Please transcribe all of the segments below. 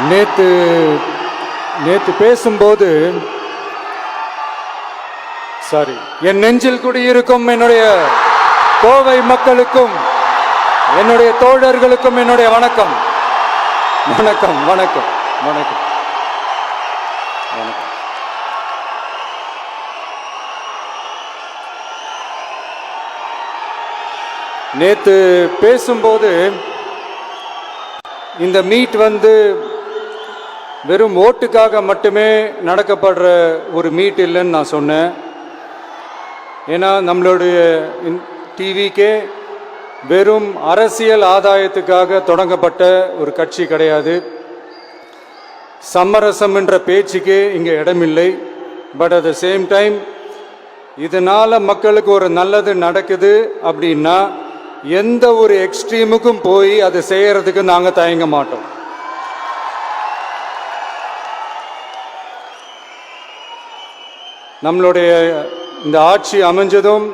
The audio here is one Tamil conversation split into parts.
நேத்து பேசும்போது என் நெஞ்சில் குடியிருக்கும் என்னுடைய கோவை மக்களுக்கும் என்னுடைய தோழர்களுக்கும் என்னுடைய வணக்கம் வணக்கம் வணக்கம் வணக்கம் வணக்கம். நேத்து பேசும்போது இந்த மீட் வெறும் ஓட்டுக்காக மட்டுமே நடக்கப்படுற ஒரு மீட் இல்லைன்னு நான் சொன்னேன். ஏன்னா நம்மளுடைய டிவிக்கே வெறும் அரசியல் ஆதாயத்துக்காக தொடங்கப்பட்ட ஒரு கட்சி கிடையாது. சமரசம் என்ற பேச்சுக்கே இங்கே இடமில்லை. But at the same time இதனால் மக்களுக்கு ஒரு நல்லது நடக்குது அப்படின்னா எந்த ஒரு எக்ஸ்ட்ரீமுக்கும் போய் அதை செய்யறதுக்கு நாங்கள் தயங்க மாட்டோம். நம்மளுடைய இந்த ஆட்சி அமைஞ்சதும்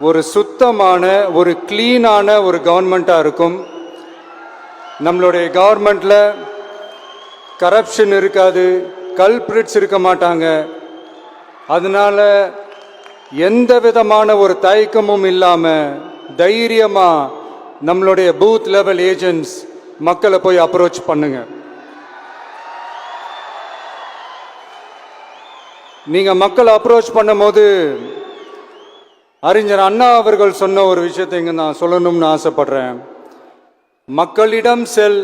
ஒரு சுத்தமான ஒரு கிளீனான ஒரு கவர்மெண்ட்டாக இருக்கும். நம்மளுடைய கவர்மெண்ட்டில் கரப்ஷன் இருக்காது, கல்பிரிட்ஸ் இருக்க மாட்டாங்க. அதனால எந்த விதமான ஒரு தயக்கமும் இல்லாமல் தைரியமாக நம்மளுடைய பூத் லெவல் ஏஜென்ட்ஸ் மக்களை போய் அப்ரோச் பண்ணுங்க. நீங்கள் மக்களை அப்ரோச் பண்ணும்போது அறிஞர் அண்ணா அவர்கள் சொன்ன ஒரு விஷயத்தை இங்கே நான் சொல்லணும்னு ஆசைப்படுறேன். மக்களிடம் செல்,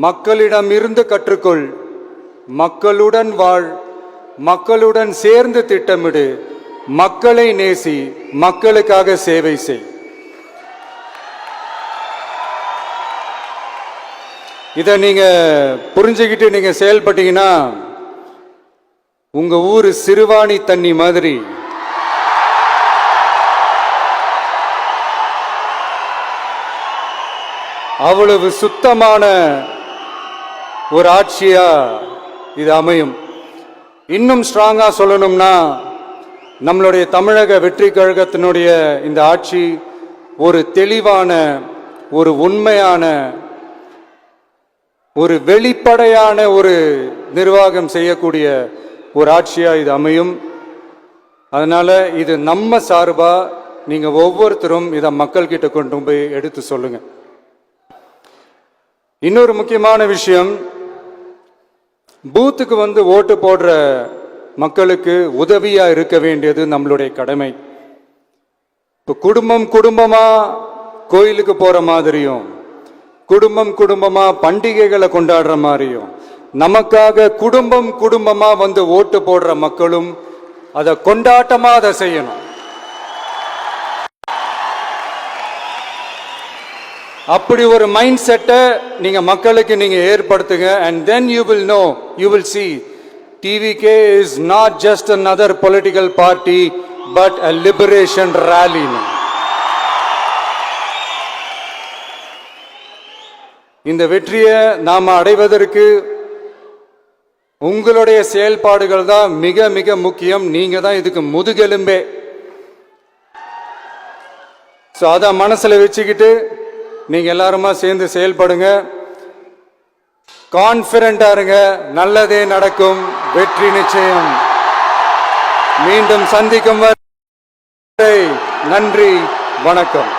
மக்களிடம் இருந்து கற்றுக்கொள், மக்களுடன் வாழ், மக்களுடன் சேர்ந்து திட்டமிடு, மக்களை நேசி, மக்களுக்காக சேவை செய். இதை நீங்கள் புரிஞ்சுக்கிட்டு நீங்கள் செயல்பட்டீங்கன்னா உங்க ஊரு சிறுவாணி தண்ணி மாதிரி அவ்வளவு சுத்தமான ஒரு ஆட்சியா இது அமையும். இன்னும் ஸ்ட்ராங்கா சொல்லணும்னா நம்மளுடைய தமிழக வெற்றி கழகத்தினுடைய இந்த ஆட்சி ஒரு தெளிவான, ஒரு உண்மையான, ஒரு வெளிப்படையான ஒரு நிர்வாகம் செய்யக்கூடிய ஒரு ஆட்சியா இது அமையும். அதனால இது நம்ம சார்பா நீங்க ஒவ்வொருத்தரும் இதை மக்கள்கிட்ட கொண்டு போய் எடுத்து சொல்லுங்க. இன்னொரு முக்கியமான விஷயம், பூத்துக்கு ஓட்டு போடுற மக்களுக்கு உதவியா இருக்க வேண்டியது நம்மளுடைய கடமை. இப்போ குடும்பம் குடும்பமா கோயிலுக்கு போற மாதிரியும், குடும்பம் குடும்பமா பண்டிகைகளை கொண்டாடுற மாதிரியும், நமக்காக குடும்பம் குடும்பமா ஓட்டு போடுற மக்களும் அதை கொண்டாட்டமா அதை செய்யணும். அப்படி ஒரு மைண்ட் செட்டை நீங்க மக்களுக்கு நீங்க ஏற்படுத்துங்க. and then you will know, you will see TVK is not just another political party but a liberation rally. இந்த வெற்றியை நாம அடைவதற்கு உங்களுடைய செயல்பாடுகள் தான் மிக மிக முக்கியம். நீங்க தான் இதுக்கு முதுகெலும்பே. ஸோ அதை மனசுல வச்சுக்கிட்டு நீங்க எல்லாருமா சேர்ந்து செயல்படுங்க. கான்ஃபிடண்டா இருங்க, நல்லதே நடக்கும், வெற்றி நிச்சயம். மீண்டும் சந்திக்கும் வரை நன்றி, வணக்கம்.